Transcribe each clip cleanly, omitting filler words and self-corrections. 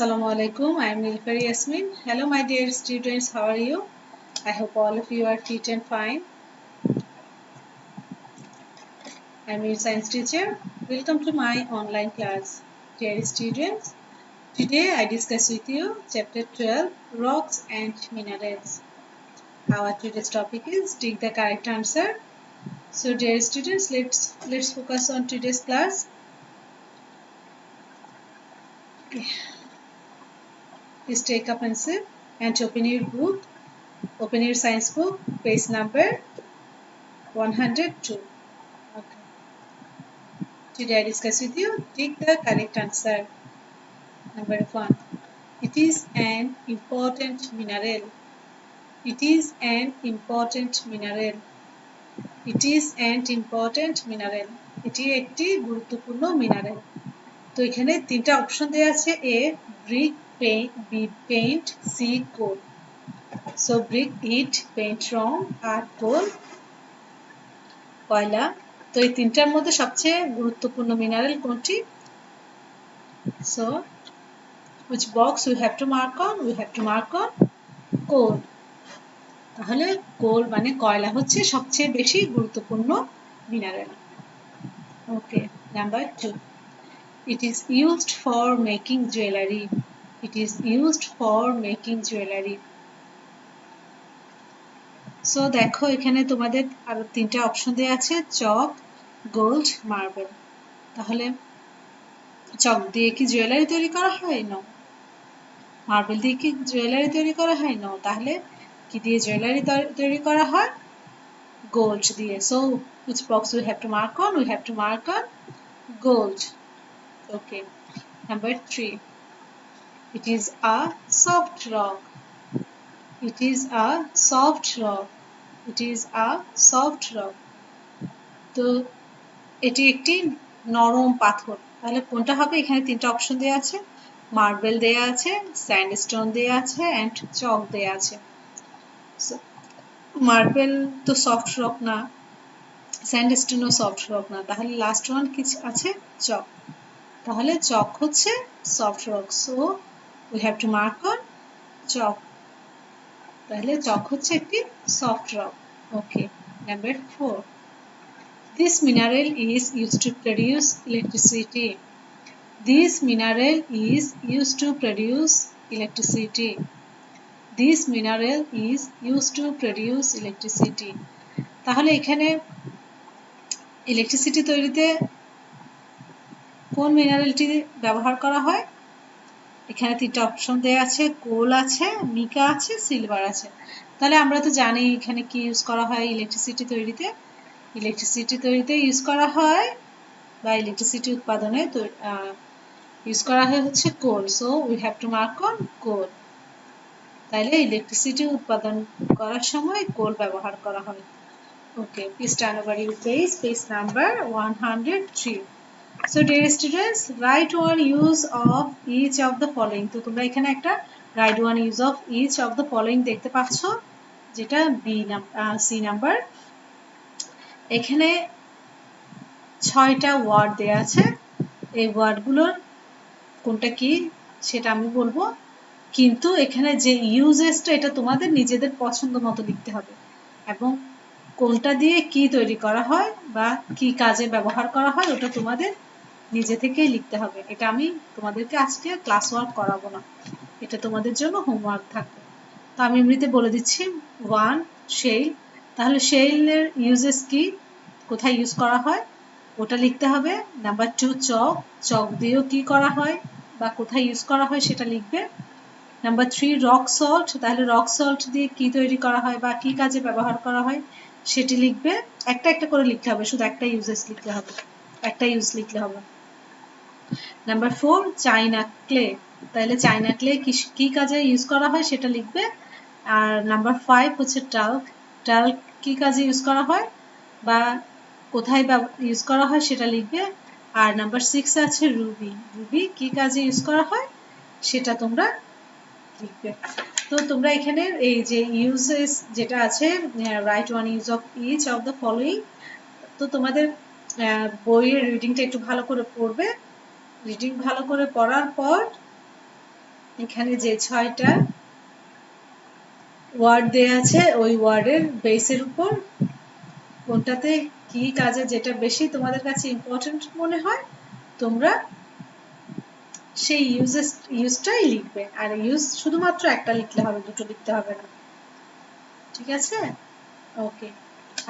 Assalamu alaikum. I am Nilpari Yasmin. Hello, my dear students. How are you? I hope all of you are fit and fine. I am your science teacher. Welcome to my online class. Dear students, today I discuss with you chapter 12, Rocks and Minerals. Our today's topic is dig the correct answer. So, dear students, let's focus on today's class. Okay. Please take a pencil and open your book. Open your science book, page number 102. Okay. Today I discuss with you, take the correct answer. Number 1. It is an important mineral. It is an important mineral. It is an important mineral. এটি একটি গুরুত্বপূর্ণ mineral. তো এখানে তিনটা option দেওয়া আছে, A brick, paint, B paint, C coal. So brick ইট, paint রং, আর কোল কয়লা। তো এই তিনটার মধ্যে সবচেয়ে গুরুত্বপূর্ণ মিনারেল কোনটি? So which box we have to mark on? We have to mark on coal. তাহলে কোল মানে কয়লা হচ্ছে সবচেয়ে বেশি গুরুত্বপূর্ণ mineral. Okay, number 2. It is used for making jewelry. It is used for making jewelry. So দেখো এখানে তোমাদের আরো তিনটা অপশন দেওয়া আছে, চক, গোল্ড, মার্বেল। তাহলে চক দিয়ে কি জুয়েলারি তৈরি করা হয়? না। মার্বেল দিয়ে কি জুয়েলারি তৈরি করা হয়? না। তাহলে কি দিয়ে জুয়েলারি তৈরি করা হয়? গোল্ড দিয়ে। So which box we have to mark on? We have to mark on gold. Okay. Number 3. It is a soft rock. It is a soft rock. It is a soft rock. তো এটি একটি নরম পাথর। তাহলে কোনটা হবে? এখানে তিনটা অপশন দেওয়া আছে, মার্বেল দেয়া আছে, স্যান্ডস্টোন দেয়া আছে, এন্ড চক দেয়া আছে। মার্বেল তো সফট রক না, স্যান্ডস্টোনও সফট রক না, তাহলে লাস্ট ওয়ান কি আছে? চক। তাহলে চক হচ্ছে soft rock. So we have to mark on chalk. তাহলে চক হচ্ছে একটি soft rock. Okay, number 4. This mineral is used to produce electricity. This mineral is used to produce electricity. This mineral is used to produce electricity. তাহলে এখানে electricity তৈরিতে কোন মিনারেলটি ব্যবহার করা হয়? এখানে তিনটা অপশন দেওয়া আছে, কোল আছে, মিকা আছে, সিলভার আছে। তাহলে আমরা তো জানি এখানে কি ইউজ করা হয় ইলেকট্রিসিটি তৈরিতে। ইলেকট্রিসিটি তৈরিতে ইউজ করা হয় বা ইলেকট্রিসিটি উৎপাদনে ইউজ করা হয় হচ্ছে coal. So we have to mark on coal. তাইলে ইলেকট্রিসিটি উৎপাদন করার সময় কোল ব্যবহার করা হয়। Okay, please turn over your page number 103. So dear students, write one use of each of the following. তো তোমরা এখানে একটা write one use of each of the following দেখতে পাচ্ছ, যেটা সি নাম্বার। এখানে 6টা ওয়ার্ড দেয়া আছে। এই ওয়ার্ডগুলোর কোনটা কি সেটা আমি বলবো, কিন্তু এখানে যে ইউজেসটা এটা তোমাদের নিজেদের পছন্দ মতো লিখতে হবে, এবং কোনটা দিয়ে কি তৈরি করা হয় বা কি কাজে ব্যবহার করা হয় ওটা তোমাদের নিজে থেকেই লিখতে হবে। এটা আমি তোমাদেরকে আজকে ক্লাস ওয়ার্ক করাবো না, এটা তোমাদের জন্য হোমওয়ার্ক থাকবে। তো আমি এমনিতে বলে দিচ্ছি। 1. শেল। তাহলে শেলের ইউজেস কি, কোথায় ইউজ করা হয় ওটা লিখতে হবে। নাম্বার 2. চক। চক দিয়েও কি করা হয় বা কোথায় ইউজ করা হয় সেটা লিখবে। নাম্বার 3. Rock salt. তাহলে রক সল্ট দিয়ে কি তৈরি করা হয় বা কি কাজে ব্যবহার করা হয় সেটি লিখবে। একটা একটা করে লিখতে হবে, শুধু একটা ইউজেস লিখতে হবে, একটা ইউজ লিখলে হবে। নাম্বার 4. চাইনা ক্লে। তাহলে চাইনা ক্লে কি কাজে ইউজ করা হয় সেটা লিখবে। আর নাম্বার 5 হচ্ছে টাল্ক। টাল্ক কি কাজে ইউজ করা হয় বা কোথায় ইউজ করা হয় সেটা লিখবে। আর নাম্বার 6 আছে রুবি। রুবি কি কাজে ইউজ করা হয় সেটা তোমরা লিখবে। তো তোমরা এখানে এই যে ইউজেস যেটা আছে, right one use of each of the following, তো তোমাদের বইয়ের রিডিংটা একটু ভালো করে পড়বে। রিডিং ভালো করে পড়ার পর এখানে যে 6টা ওয়ার্ড দেয়া আছে ওই ওয়ার্ডের বেসের উপর কোনটাতে কি কাজে যেটা বেশি তোমাদের কাছে ইম্পর্টেন্ট মনে হয় তোমরা সেই ইউজটাই লিখবে। আর ইউজ শুধুমাত্র একটা লিখলে হবে, দুটো লিখতে হবে না। ঠিক আছে? ওকে।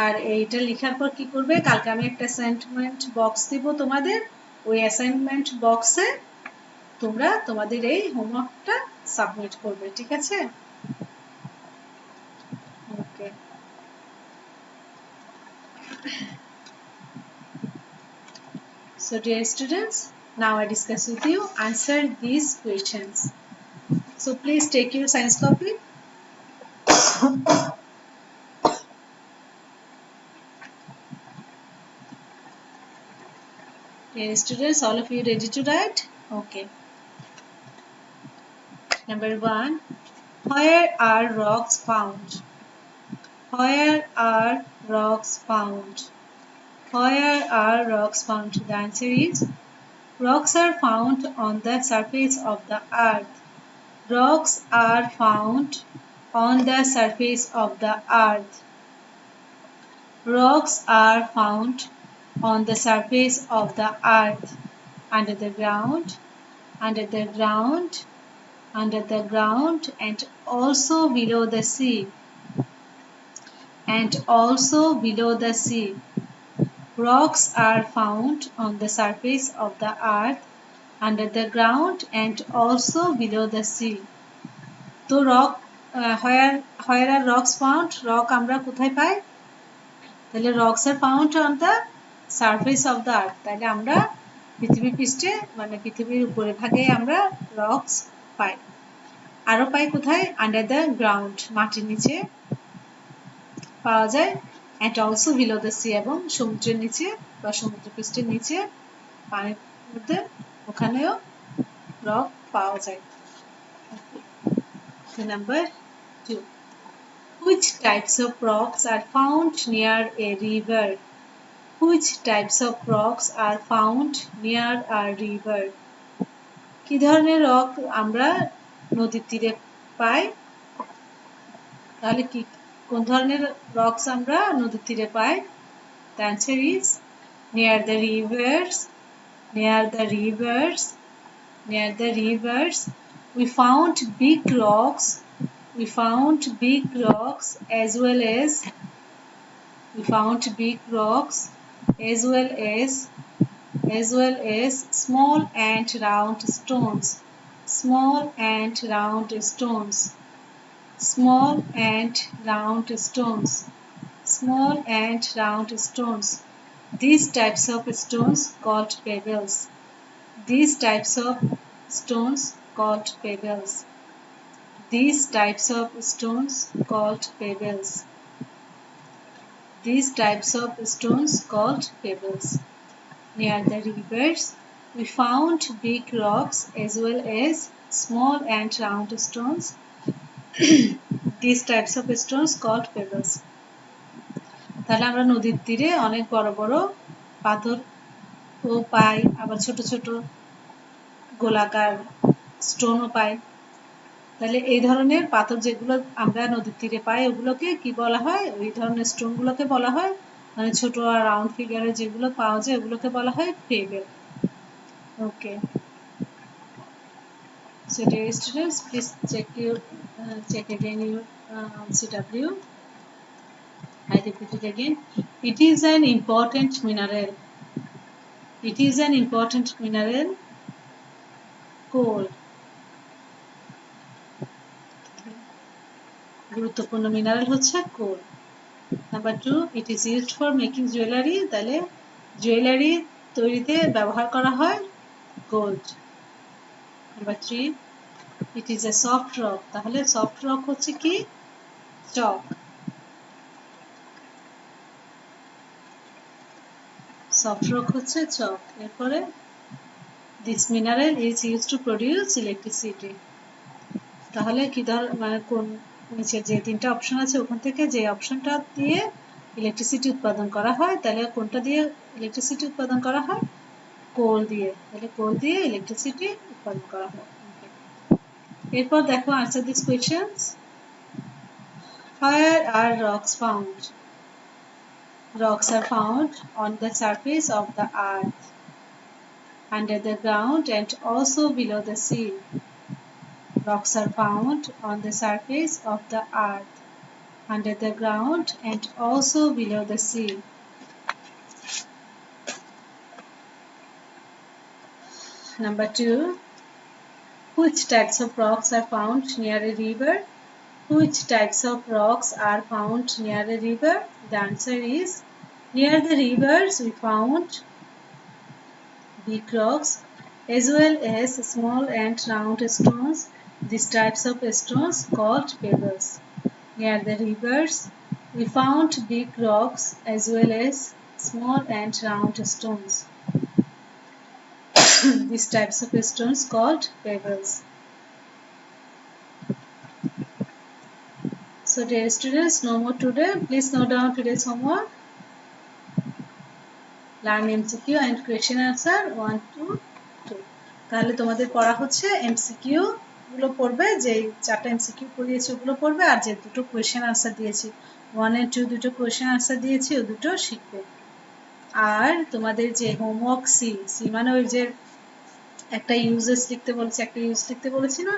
আর এইটা লেখার পর কি করবে, কালকে আমি একটা অ্যাসাইনমেন্ট বক্স দিব তোমাদের, ওই অ্যাসাইনমেন্ট বক্সে তোমরা তোমাদের এই হোমওয়ার্কটা সাবমিট করবে। ঠিক আছে? ওকে। So dear students, now I discuss with you answer these questions. So please take your science copy. Dear students, all of you ready to write? Okay. Number 1. Where are rocks found? Where are rocks found? Where are rocks found? The answer is rocks are found on the surface of the earth. Rocks are found on the surface of the earth. Rocks are found on the surface of the earth, under the ground, under the ground, under the ground, and also below the sea. And also below the sea. Rocks are found on the surface of the earth, under the ground, and also below the sea. তো rock where are rocks found? Rock আমরা কোথায় পাই? তাহলে rocks are found on the surface of the earth. তাহলে আমরা পৃথিবীর পৃষ্ঠে মানে পৃথিবীর উপরে ভাগে আমরা rocks পাই। আরো পাই কোথায়? আন্ডার দ্য গ্রাউন্ড, মাটির নিচে পাওয়া যায়। and also below the sea, এবং সমুদ্রের নিচে বা সমুদ্রপৃষ্ঠের নিচে পানির মধ্যে ওখানেও রক পাওয়া যায়। Number 2. Which types of rocks are found near a river? Which types of rocks are found near a river? কি ধরনের রক আমরা নদীর তীরে পাই? তাহলে কি কোন ধরনের রকস আমরা নদীর তীরে পাই? The answer is near the rivers, near the rivers, near the rivers. We found big rocks. We found big rocks as well as small and round stones. Small and round stones. Small and round stones. Small and round stones. These types of stones called pebbles. These types of stones called pebbles. These types of stones called pebbles. These types of stones called pebbles. Near the rivers, we found big rocks as well as small and round stones. These types of stones called pebbles. তাহলে আমরা নদীর তীরে অনেক বড় বড় পাথর ও পাই, আবার ছোট ছোট গোলাকার স্টোনও পাই। তাহলে এই ধরনের পাথর যেগুলো আমরা নদীর তীরে পাই ওগুলোকে কি বলা হয়? ওই ধরনের স্টোনগুলোকে বলা হয়, মানে ছোট আর রাউন্ড ফিগারে যেগুলো পাওয়া যায় ওগুলোকে বলা হয় payable. Okay. So dear students, please check again your CW. I repeat it again. It is an important mineral. It is an important mineral. Coal. গুরুত্বপূর্ণ মিনারেল হচ্ছে coal. Number 2, it is used for making jewelry. তাহলে jewellery তৈরিতে ব্যবহার করা হয় gold. Number 3, it is a soft rock. তাহলে soft rock হচ্ছে কি? চক। সফট রক হচ্ছে চক। এরপরে this mineral is used to produce electricity. তাহলে কি মানে কোন নিচে যে তিনটা অপশন আছে ওখান থেকে যে অপশনটা দিয়ে ইলেকট্রিসিটি উৎপাদন করা হয়, তাহলে কোনটা দিয়ে ইলেকট্রিসিটি উৎপাদন করা হয়? কোল দিয়ে। তাহলে কোল দিয়ে ইলেকট্রিসিটি উৎপাদন করা হয়। এরপর দেখো answer these questions. Where are rocks found? Rocks are found on the surface of the earth, under the ground and also below the sea. Rocks are found on the surface of the earth, under the ground and also below the sea. Number 2. Which types of rocks are found near a river? Which types of rocks are found near a river? The answer is near the rivers we found big rocks as well as small and round stones. These types of stones called pebbles. Near the rivers we found big rocks as well as small and round stones. These types of stones called pebbles. So dear students, no more today. Please note down today's homework. Learn MCQ and question answer 1 to 2. তাহলে তোমাদের পড়া হচ্ছে MCQ গুলো পড়বে, যে চারটা MCQ পড়িয়েছি ওগুলো পড়বে, আর যে দুটো কোয়েশ্চেন আনসার দিয়েছি 1 and 2 দুটো কোয়েশ্চেন আনসার দিয়েছি ও দুটো শিখবে। আর তোমাদের যে হোমওয়ার্ক সি মানে ওই যে একটা ইউজেস লিখতে বলেছি, একটা ইউজ লিখতে বলেছি না,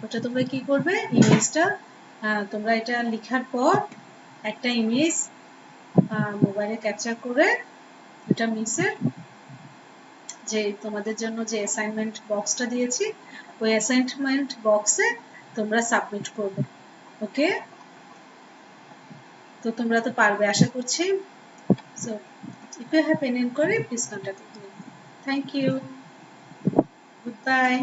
ওটা তোমরা কি করবে, ইমেজটা তোমরা এটা লেখার পর একটা ইমেজ মোবাইলে ক্যাপচার করে এটা মিসের যে তোমাদের জন্য যে অ্যাসাইনমেন্ট বক্সটা দিয়েছি ওই অ্যাসাইনমেন্ট বক্সে তোমরা সাবমিট করবে। ওকে, তো তোমরা তো পারবে আশা করছি। So if you have any inquiry please contact me. Thank you. Goodbye.